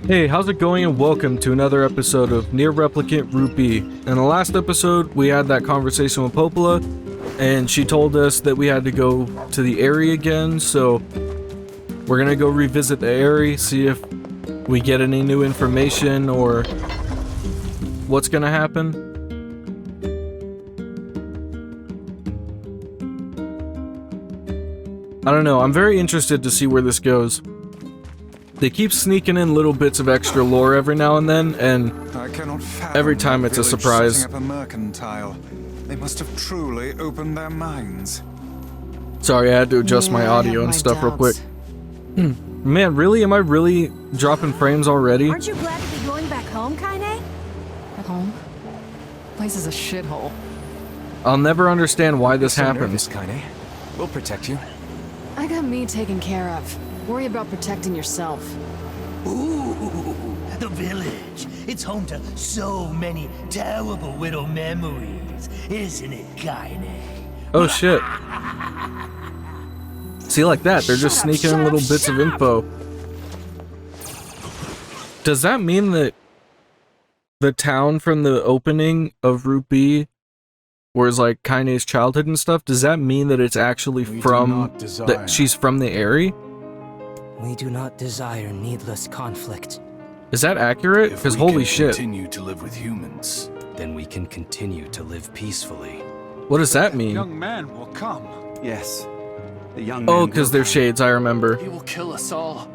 Hey, how's it going and welcome to another episode of NieR Replicant Rupee. In the last episode, we had that conversation with Popola, and she told us that we had to go to the area again, so we're gonna go revisit the area, see if we get any new information or what's gonna happen. I don't know, I'm very interested to see where this goes. They keep sneaking in little bits of extra lore every now and then, and every time it's a surprise. Up a mercantile. They must have truly opened their minds. Sorry, I had to adjust my audio and stuff real quick. Man, really? Am I really dropping frames already? Aren't you glad to be going back home, Kaine? At home? Place is a shithole. I'll never understand why this happens. Kaine. We'll protect you. I got me taken care of. Worry about protecting yourself. Ooh, the village. It's home to so many terrible widow memories, isn't it, Kaine? Oh shit. See, like that, they're just sneaking in little bits of info. Does that mean that the town from the opening of Rupee, where it's like Kaine's childhood and stuff, does that mean that it's actually that she's from the area? We do not desire needless conflict. Is that accurate? Because holy shit. Continue to live with humans, then we can continue to live peacefully. What does that mean? Young man will come. Yes. The young man. Oh, because they're shades, I remember. He will kill us all.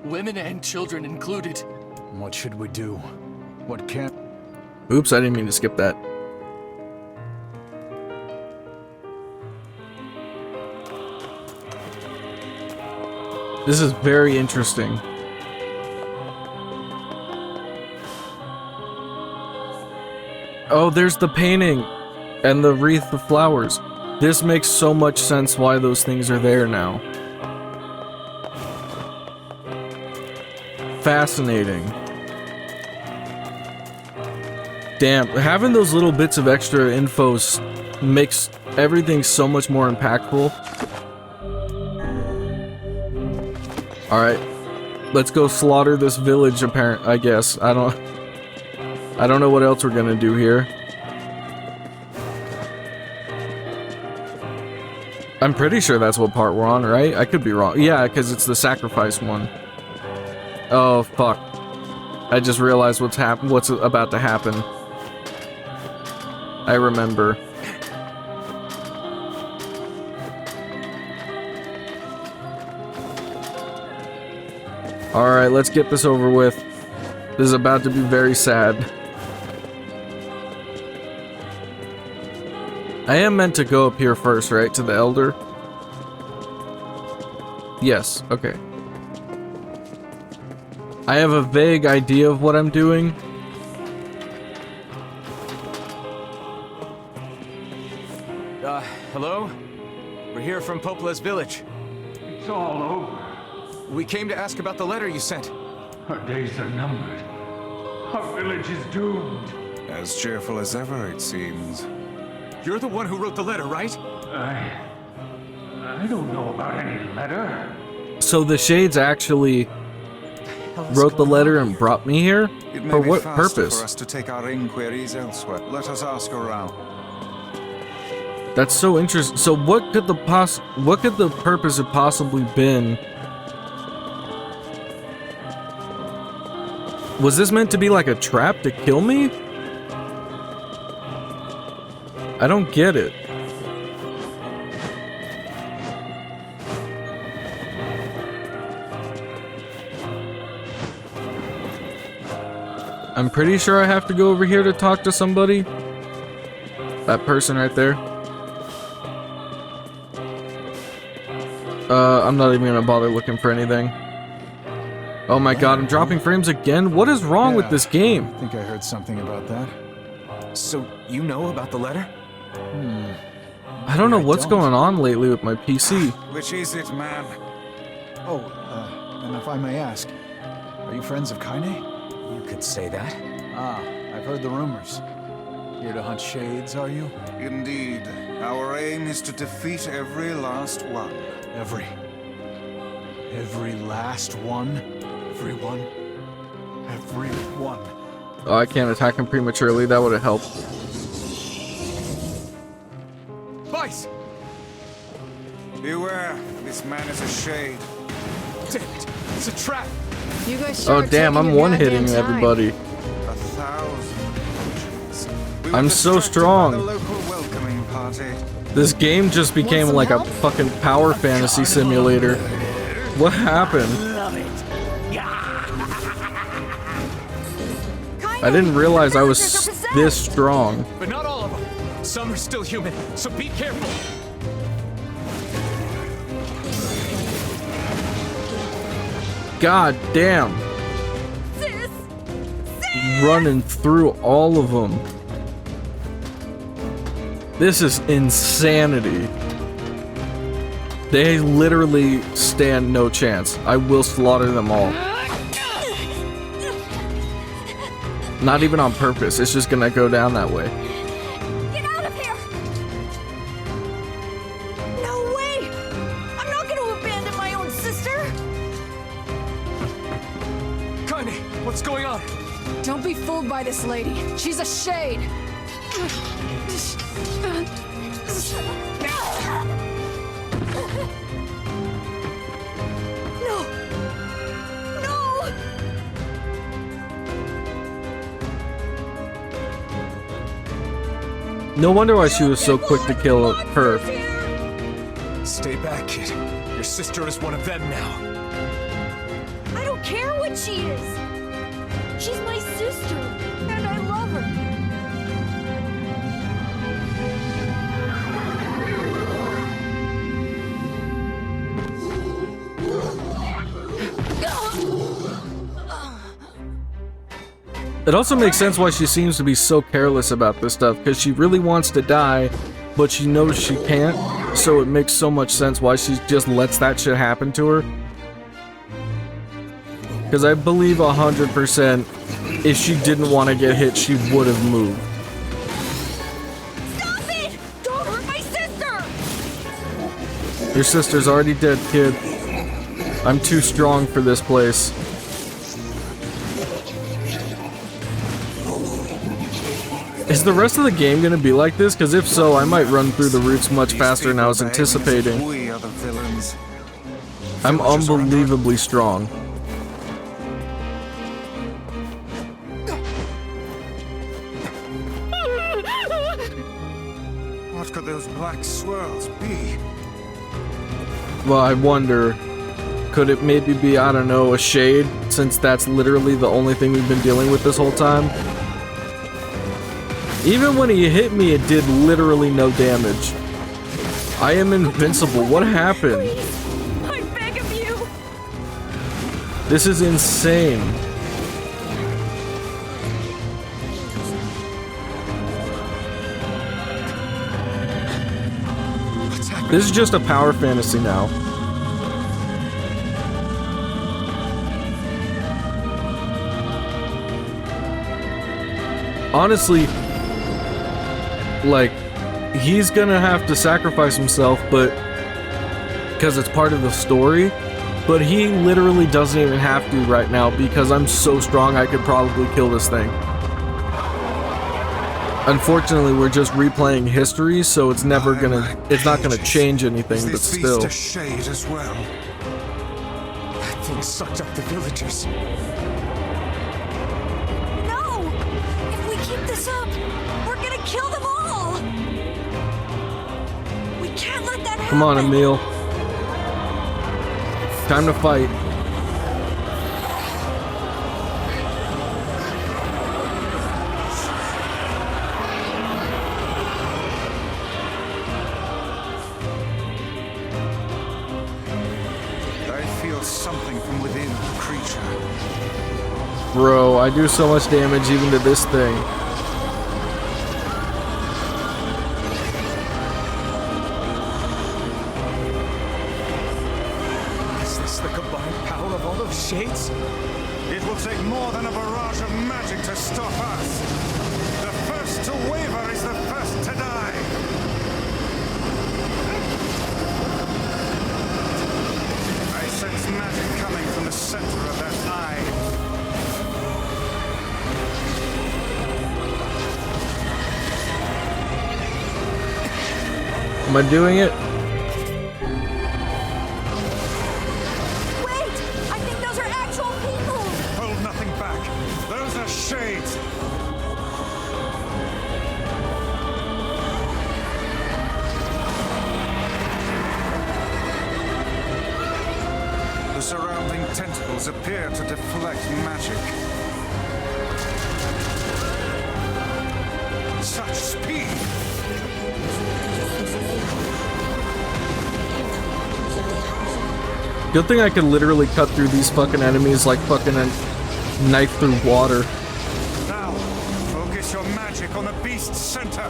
Women and children included. What should we do? What can... Oops, I didn't mean to skip that. This is very interesting. Oh, there's the painting and the wreath of flowers. This makes so much sense why those things are there now. Fascinating. Damn, having those little bits of extra info makes everything so much more impactful. Alright, let's go slaughter this village, I guess. I don't know what else we're gonna do here. I'm pretty sure that's what part we're on, right? I could be wrong. Yeah, because it's the sacrifice one. Oh, fuck. I just realized what's about to happen. I remember. Alright, let's get this over with. This is about to be very sad. I am meant to go up here first, right? To the Elder? Yes, okay. I have a vague idea of what I'm doing. Hello? We're here from Popola's village. It's all over. We came to ask about the letter you sent. Our days are numbered. Our village is doomed. As cheerful as ever, it seems. You're the one who wrote the letter, right? I don't know about any letter. So the Shades actually wrote the letter and brought me here? For what purpose? For us to take our inquiries elsewhere. Let us ask around. That's so interesting. So what could the purpose have possibly been? Was this meant to be like a trap to kill me? I don't get it. I'm pretty sure I have to go over here to talk to somebody. That person right there. I'm not even gonna bother looking for anything. Oh my god, I'm dropping frames again? What is wrong with this game? I think I heard something about that. So, you know about the letter? I don't know what's going on lately with my PC. Which is it, man? Oh, and if I may ask, are you friends of Kaine? You could say that. Ah, I've heard the rumors. Here to hunt shades, are you? Indeed. Our aim is to defeat every last one. Every last one? Everyone? Everyone. Oh, I can't attack him prematurely. That would have helped. Vice! Beware, this man is a shade. Damn it! It's a trap! You guys sure Oh are damn, taking I'm your one-hitting goddamn time. everybody. 1,000 apologies. We were I'm so distracted by the strong. local welcoming party. This game just became some like a help? fucking power fantasy simulator. What happened? Love it. I didn't realize I was this strong. But not all of them. Some are still human, so be careful. God damn. Running through all of them. This is insanity. They literally stand no chance. I will slaughter them all. Not even on purpose. It's just gonna go down that way. Get out of here! No way! I'm not gonna abandon my own sister! Kaine, what's going on? Don't be fooled by this lady. She's a shade. No! No! No wonder why she was so quick to kill her. Stay back, kid. Your sister is one of them now. I don't care what she is! She's my sister, and I love her. It also makes sense why she seems to be so careless about this stuff, because she really wants to die, but she knows she can't, so it makes so much sense why she just lets that shit happen to her. Because I believe 100% if she didn't want to get hit, she would have moved. Stop it! Don't hurt my sister! Your sister's already dead, kid. I'm too strong for this place. Is the rest of the game gonna be like this? Because if so, I might run through the routes much faster than I was anticipating. We are the villains. I'm Villagers are under- unbelievably strong. What could those black swirls be? Well, I wonder, could it maybe be, I don't know, a shade? Since that's literally the only thing we've been dealing with this whole time. Even when he hit me, it did literally no damage. I am invincible. What happened? Please, I beg of you! This is insane. What's happening? This is just a power fantasy now. Honestly, like, he's gonna have to sacrifice himself, but because it's part of the story, but he literally doesn't even have to right now because I'm so strong I could probably kill this thing. Unfortunately, we're just replaying history, so it's never it's not gonna change anything, but This still. beast a shade as well. That thing sucked up the villagers. No! If we keep this up, we're gonna kill them all! We can't let that happen! Come on, Emil. Time to fight. I feel something from within the creature. Bro, I do so much damage even to this thing. Is this the combined power of all those shades? It will take more than a barrage of magic to stop us. The first to waver is the first to die. I sense magic coming from the center of that eye. Am I doing it? Wait! I think those are actual people! Hold nothing back. Those are shades. The surrounding tentacles appear to deflect magic. Such speed! Good thing I could literally cut through these fucking enemies like fucking a knife through water. Now, focus your magic on the beast's center.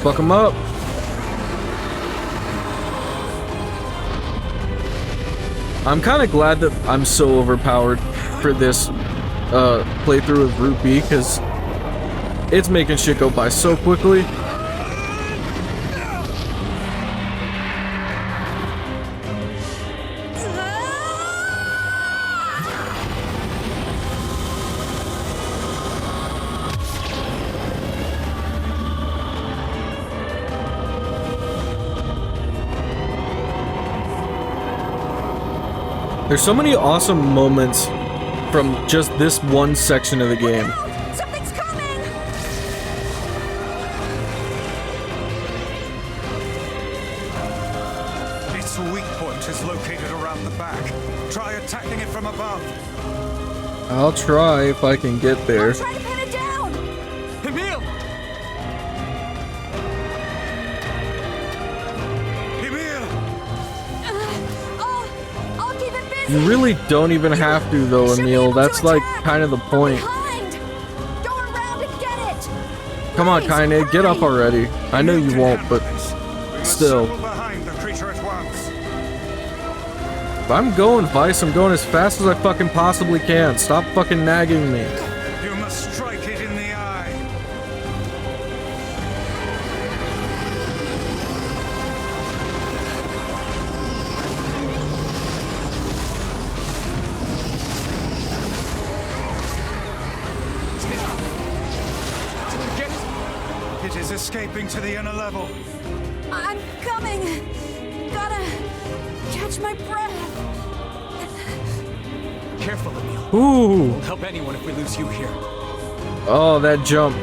Fuck them up. I'm kind of glad that I'm so overpowered for this playthrough of Route B, because it's making shit go by so quickly. There's so many awesome moments from just this one section of the game. Something's coming! Its weak point is located around the back. Try attacking it from above. I'll try if I can get there. Try to pin it down! Emil! Emil! I'll keep it busy! You really don't even have to though, Emil. That's like kind of the point. Behind! Go around and get it! Come on, Kaine, get up already. I know you won't, but still. Behind the creature at once. If I'm going, Vice, I'm going as fast as I fucking possibly can. Stop fucking nagging me. You must strike it in the eye. It is escaping to the inner level. I'm coming! Gotta catch my breath! Careful, Emil. Ooh. Won't help anyone if we lose you here. Oh, that jump.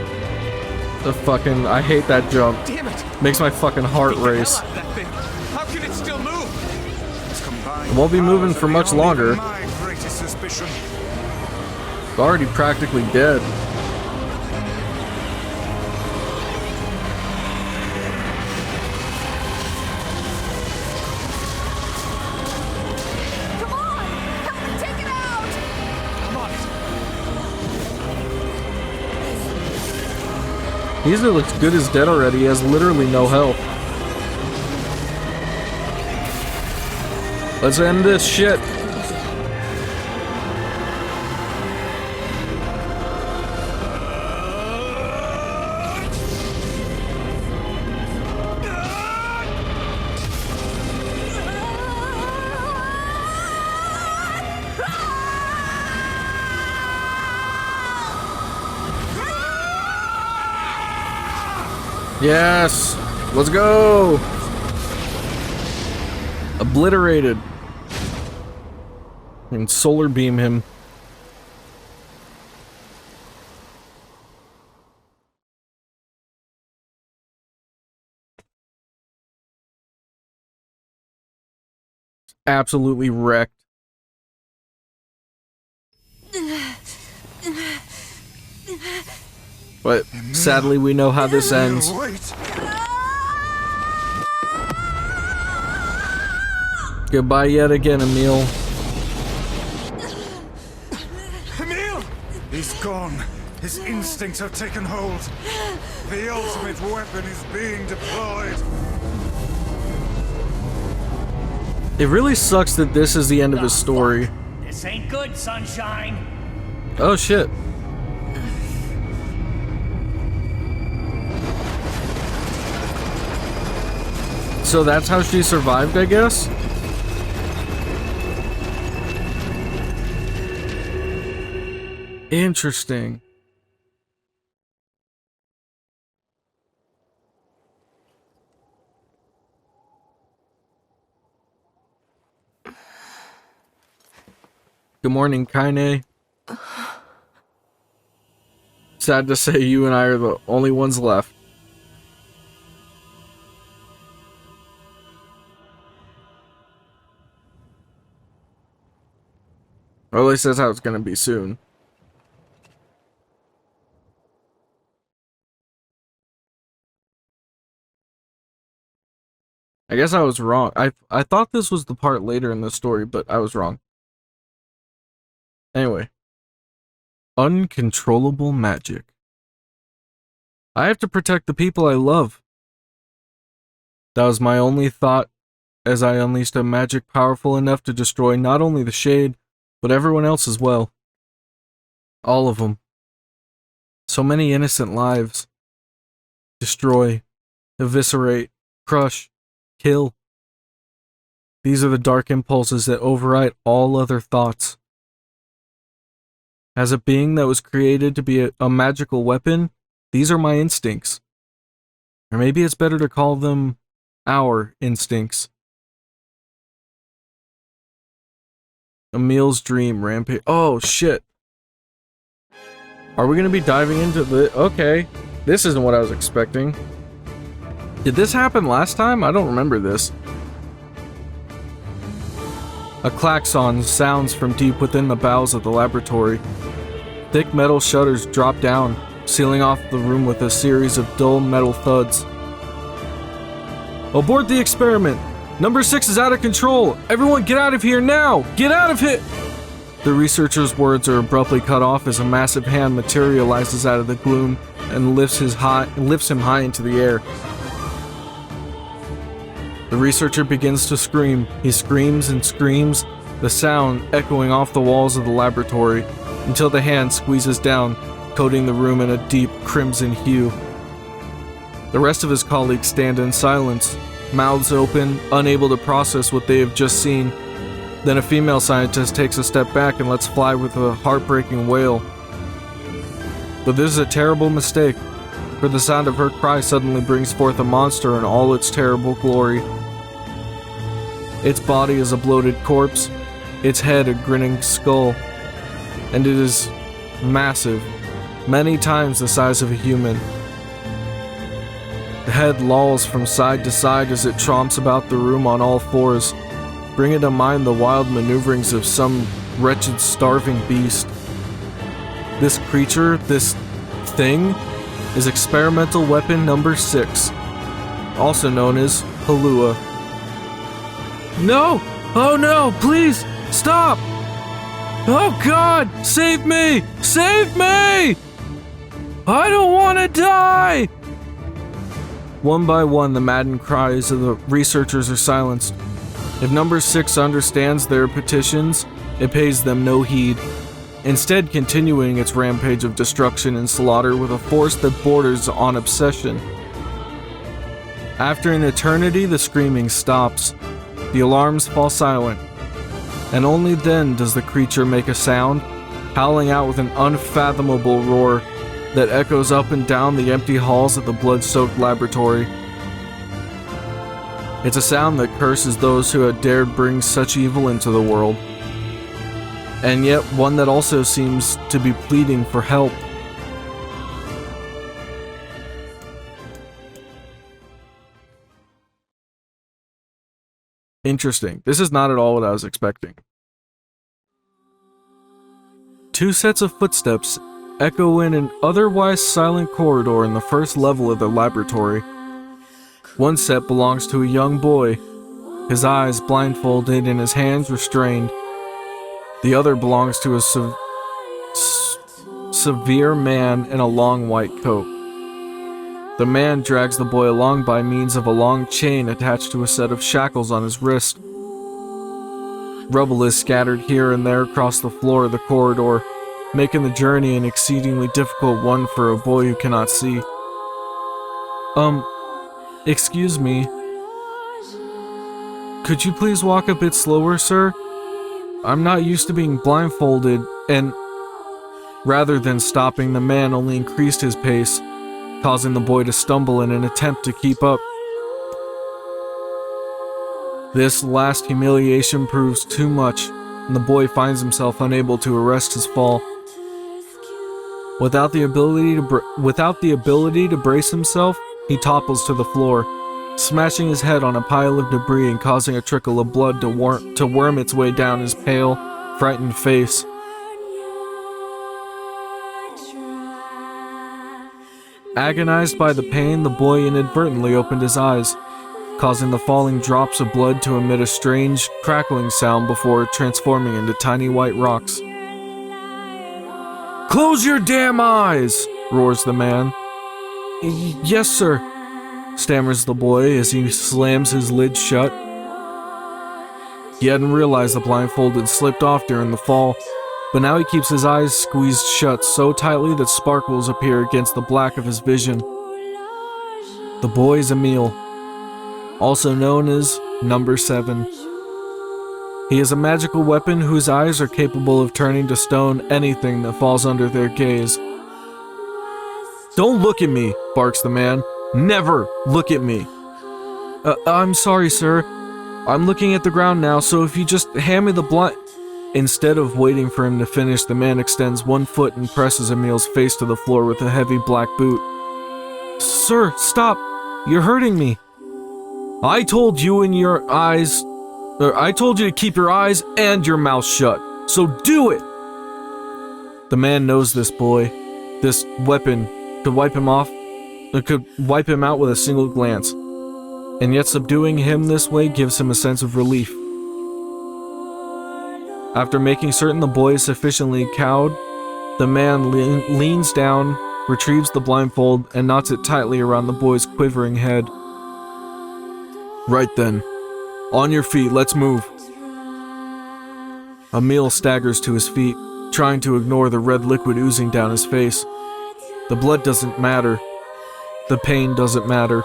The fucking, I hate that jump. Damn it! Makes my fucking heart Beat the hell race. out of that thing. How can it still move? Its combined It won't be moving powers for are much beyond longer. even my greatest suspicion. It's already practically dead. Come on! Help me take it out! I'm on it. He's looks good as dead already. He has literally no health. Let's end this shit. Yes! Let's go! Obliterated. And solar beam him. Absolutely wrecked. But sadly, we know how this ends. Wait! Goodbye yet again, Emil. Emil! He's gone. His instincts have taken hold. The ultimate weapon is being deployed. It really sucks that this is the end of his story. This ain't good, sunshine. Oh shit. So that's how she survived, I guess? Interesting. Good morning, Kaine. Sad to say you and I are the only ones left. Or at least that's how it's gonna be soon. I guess I was wrong. I thought this was the part later in the story, but I was wrong. Anyway. Uncontrollable magic. I have to protect the people I love. That was my only thought as I unleashed a magic powerful enough to destroy not only the Shade, but everyone else as well. All of them. So many innocent lives. Destroy, eviscerate, crush, kill. These are the dark impulses that override all other thoughts. As a being that was created to be a magical weapon, these are my instincts. Or maybe it's better to call them our instincts. Emil's dream rampage. Oh, shit. Are we going to be diving into the... Okay. This isn't what I was expecting. Did this happen last time? I don't remember this. A klaxon sounds from deep within the bowels of the laboratory. Thick metal shutters drop down, sealing off the room with a series of dull metal thuds. Abort the experiment! Number 6 is out of control! Everyone get out of here now! Get out of here! The researcher's words are abruptly cut off as a massive hand materializes out of the gloom and lifts him high into the air. The researcher begins to scream. He screams and screams, the sound echoing off the walls of the laboratory, until the hand squeezes down, coating the room in a deep crimson hue. The rest of his colleagues stand in silence, mouths open, unable to process what they have just seen. Then a female scientist takes a step back and lets fly with a heartbreaking wail. But this is a terrible mistake, for the sound of her cry suddenly brings forth a monster in all its terrible glory. Its body is a bloated corpse, its head a grinning skull, and it is massive, many times the size of a human. The head lolls from side to side as it tromps about the room on all fours, bringing to mind the wild maneuverings of some wretched starving beast. This creature, this thing, is experimental weapon number 6, also known as Halua. No! Oh no, please! Stop! Oh God! Save me! Save me! I don't want to die! One by one, the maddened cries of the researchers are silenced. If number 6 understands their petitions, it pays them no heed, instead continuing its rampage of destruction and slaughter with a force that borders on obsession. After an eternity, the screaming stops. The alarms fall silent, and only then does the creature make a sound, howling out with an unfathomable roar that echoes up and down the empty halls of the blood-soaked laboratory. It's a sound that curses those who had dared bring such evil into the world, and yet one that also seems to be pleading for help. Interesting. This is not at all what I was expecting. 2 sets of footsteps echo in an otherwise silent corridor in the first level of the laboratory. One set belongs to a young boy, his eyes blindfolded and his hands restrained. The other belongs to a severe man in a long white coat. The man drags the boy along by means of a long chain attached to a set of shackles on his wrist. Rubble is scattered here and there across the floor of the corridor, making the journey an exceedingly difficult one for a boy who cannot see. Excuse me. Could you please walk a bit slower, sir? I'm not used to being blindfolded, and Rather than stopping, the man only increased his pace, causing the boy to stumble in an attempt to keep up. This last humiliation proves too much, and the boy finds himself unable to arrest his fall. Without the ability to brace himself, he topples to the floor, smashing his head on a pile of debris and causing a trickle of blood to worm its way down his pale, frightened face. Agonized by the pain, the boy inadvertently opened his eyes, causing the falling drops of blood to emit a strange, crackling sound before transforming into tiny white rocks. "Close your damn eyes!" roars the man. "Yes, sir," stammers the boy as he slams his lid shut. He hadn't realized the blindfold had slipped off during the fall, but now he keeps his eyes squeezed shut so tightly that sparkles appear against the black of his vision. The boy's Emil, also known as Number 7. He is a magical weapon whose eyes are capable of turning to stone anything that falls under their gaze. "Don't look at me," barks the man. "Never look at me." I'm sorry, sir. I'm looking at the ground now, so if you just hand me the blind..." Instead of waiting for him to finish, the man extends one foot and presses Emil's face to the floor with a heavy black boot. "Sir, stop! You're hurting me." I told you to keep your eyes and your mouth shut, so do it! The man knows this boy. This weapon could wipe him out with a single glance, and yet subduing him this way gives him a sense of relief. After making certain the boy is sufficiently cowed, the man leans down, retrieves the blindfold, and knots it tightly around the boy's quivering head. "Right then. On your feet, let's move." Emil staggers to his feet, trying to ignore the red liquid oozing down his face. The blood doesn't matter. The pain doesn't matter.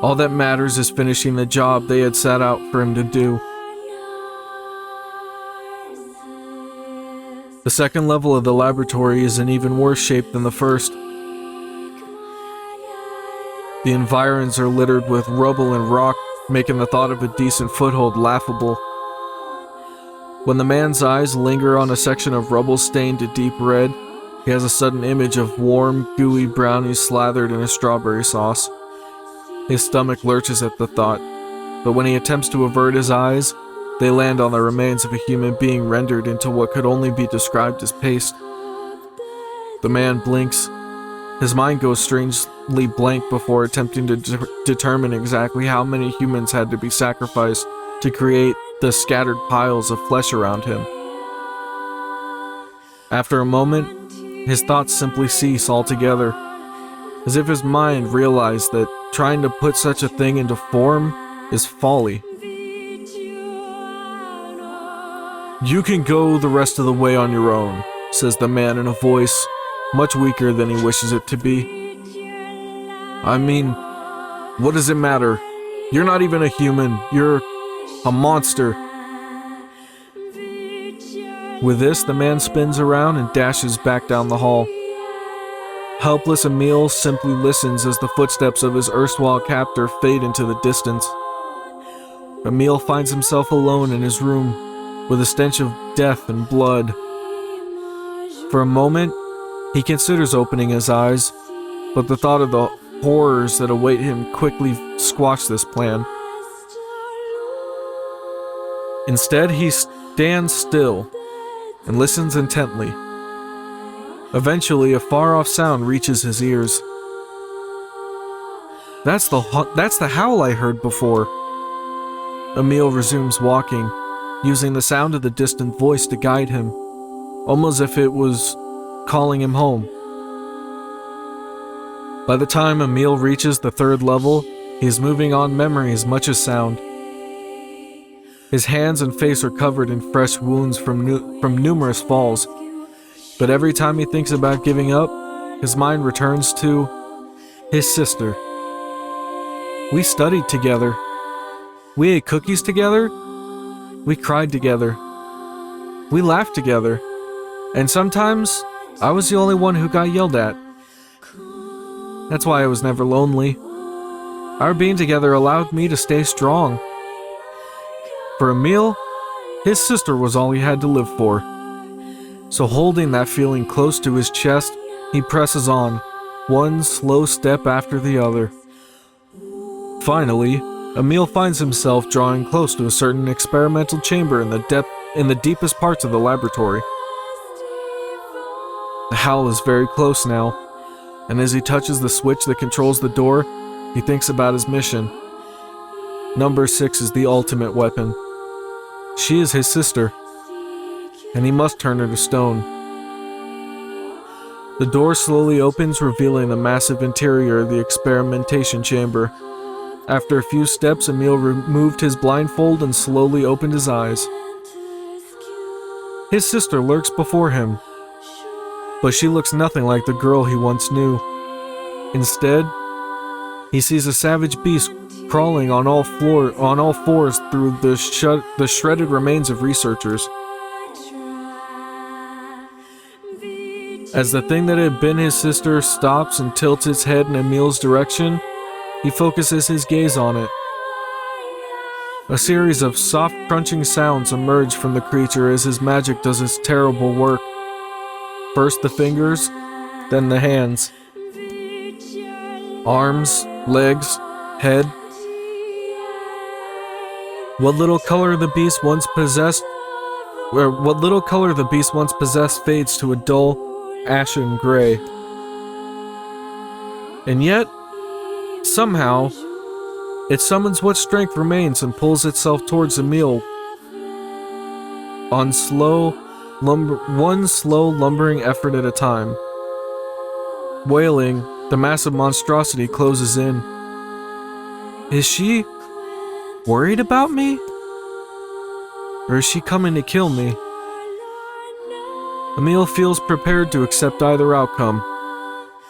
All that matters is finishing the job they had set out for him to do. The second level of the laboratory is in even worse shape than the first. The environs are littered with rubble and rock, making the thought of a decent foothold laughable. When the man's eyes linger on a section of rubble stained a deep red, he has a sudden image of warm, gooey brownies slathered in a strawberry sauce. His stomach lurches at the thought, but when he attempts to avert his eyes, they land on the remains of a human being rendered into what could only be described as paste. The man blinks. His mind goes strangely blank before attempting to determine exactly how many humans had to be sacrificed to create the scattered piles of flesh around him. After a moment, his thoughts simply cease altogether, as if his mind realized that trying to put such a thing into form is folly. "You can go the rest of the way on your own," says the man in a voice much weaker than he wishes it to be. "I mean, what does it matter? You're not even a human. You're a monster." With this, the man spins around and dashes back down the hall. Helpless Emil simply listens as the footsteps of his erstwhile captor fade into the distance. Emil finds himself alone in his room, with a stench of death and blood. For a moment, he considers opening his eyes, but the thought of the horrors that await him quickly squash this plan. Instead, he stands still and listens intently. Eventually, a far-off sound reaches his ears. That's the howl I heard before. Emil resumes walking, using the sound of the distant voice to guide him, almost as if it was calling him home. By the time Emil reaches the third level, he is moving on memory as much as sound. His hands and face are covered in fresh wounds from numerous falls, but every time he thinks about giving up, his mind returns to his sister. We studied together. We ate cookies together. We cried together. We laughed together. And sometimes, I was the only one who got yelled at. That's why I was never lonely. Our being together allowed me to stay strong. For Emil, his sister was all he had to live for. So holding that feeling close to his chest, he presses on, one slow step after the other. Finally, Emil finds himself drawing close to a certain experimental chamber in the deepest parts of the laboratory. The howl is very close now, and as he touches the switch that controls the door, he thinks about his mission. Number 6 is the ultimate weapon. She is his sister, and he must turn her to stone. The door slowly opens, revealing the massive interior of the experimentation chamber. After a few steps, Emil removed his blindfold and slowly opened his eyes. His sister lurks before him, but she looks nothing like the girl he once knew. Instead, he sees a savage beast crawling on all fours through the shredded remains of researchers. As the thing that had been his sister stops and tilts its head in Emil's direction, he focuses his gaze on it. A series of soft crunching sounds emerge from the creature as his magic does its terrible work. First the fingers, then the hands. Arms, legs, head. What little color the beast once possessed fades to a dull, ashen gray. And yet, somehow, it summons what strength remains and pulls itself towards Emil on one slow lumbering effort at a time. Wailing, the massive monstrosity closes in. Is she worried about me? Or is she coming to kill me? Emil feels prepared to accept either outcome.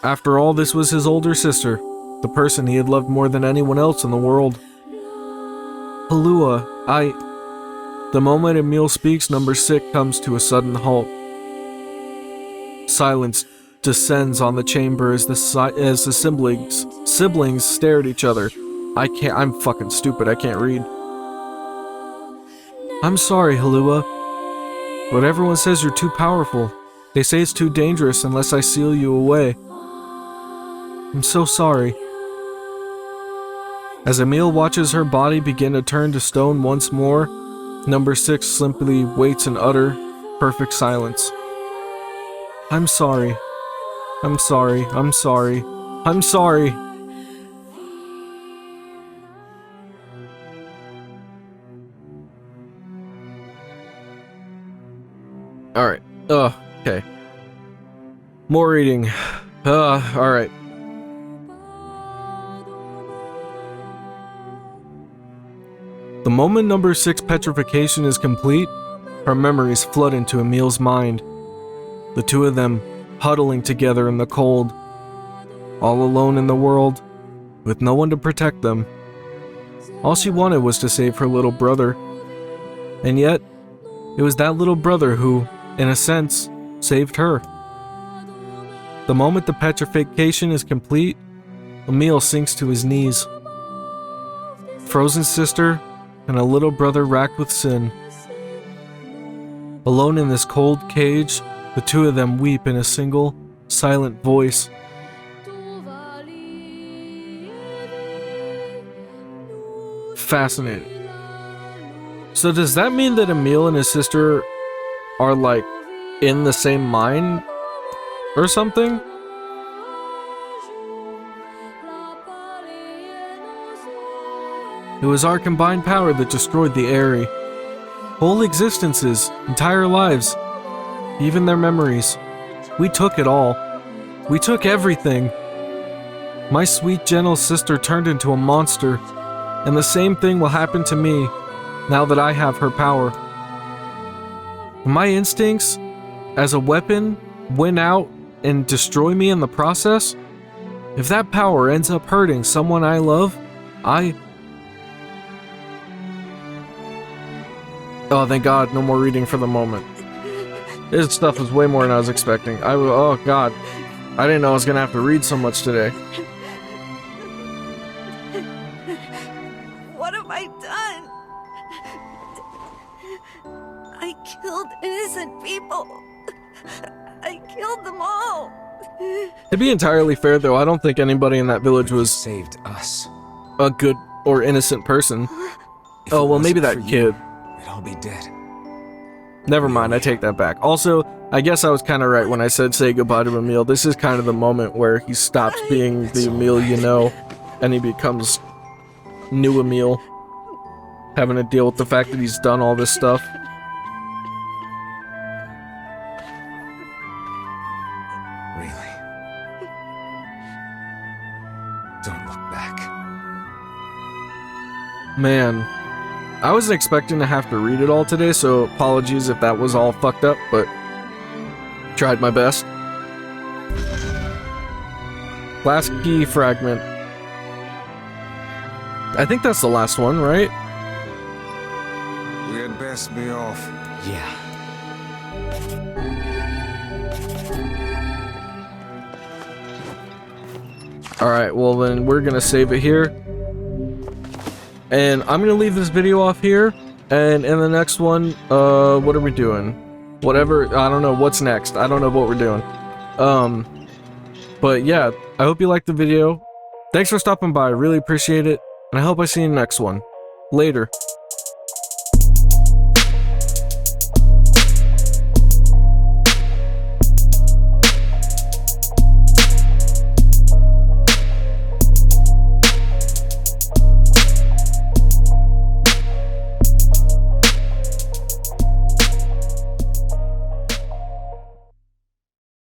After all, this was his older sister, the person he had loved more than anyone else in the world. Halua, The moment Emil speaks, Number 6 comes to a sudden halt. Silence descends on the chamber as the siblings stare at each other. I'm fucking stupid, I can't read. I'm sorry, Halua. But everyone says you're too powerful. They say it's too dangerous unless I seal you away. I'm so sorry. As Emil watches her body begin to turn to stone once more, Number 6 simply waits in utter, perfect silence. I'm sorry. I'm sorry. I'm sorry. I'm sorry. Alright. Okay. More reading. Alright. The moment Number 6 petrification is complete, her memories flood into Emil's mind. The two of them huddling together in the cold, all alone in the world, with no one to protect them. All she wanted was to save her little brother. And yet, it was that little brother who, in a sense, saved her. The moment the petrification is complete, Emil sinks to his knees. Frozen sister and a little brother racked with sin. Alone in this cold cage, the two of them weep in a single, silent voice. Fascinating. So does that mean that Emil and his sister are like in the same mind or something? It was our combined power that destroyed the Aerie. Whole existences, entire lives, even their memories. We took it all. We took everything. My sweet, gentle sister turned into a monster, and the same thing will happen to me now that I have her power. My instincts, as a weapon, win out and destroy me in the process? If that power ends up hurting someone I love, Oh, thank God, no more reading for the moment. This stuff was way more than I was expecting. Oh god. I didn't know I was gonna have to read so much today. What have I done? I killed innocent people. I killed them all. To be entirely fair though, I don't think anybody in that village was Saved us. a good or innocent person. If Oh, it well, maybe wasn't that for you, kid. we'd all be dead. Never mind, I take that back. Also, I guess I was kind of right when I said say goodbye to Emil. This is kind of the moment where he stops being the Emil you know, and he becomes new Emil, having to deal with the fact that he's done all this stuff. Really. Don't look back. Man, I wasn't expecting to have to read it all today, so apologies if that was all fucked up, but tried my best. Last key fragment. I think that's the last one, right? We had best be off. Yeah. Alright, well then we're gonna save it here. And I'm gonna leave this video off here. And in the next one, what are we doing? Whatever, I don't know what's next. I don't know what we're doing. But yeah, I hope you liked the video. Thanks for stopping by, I really appreciate it. And I hope I see you in the next one. Later.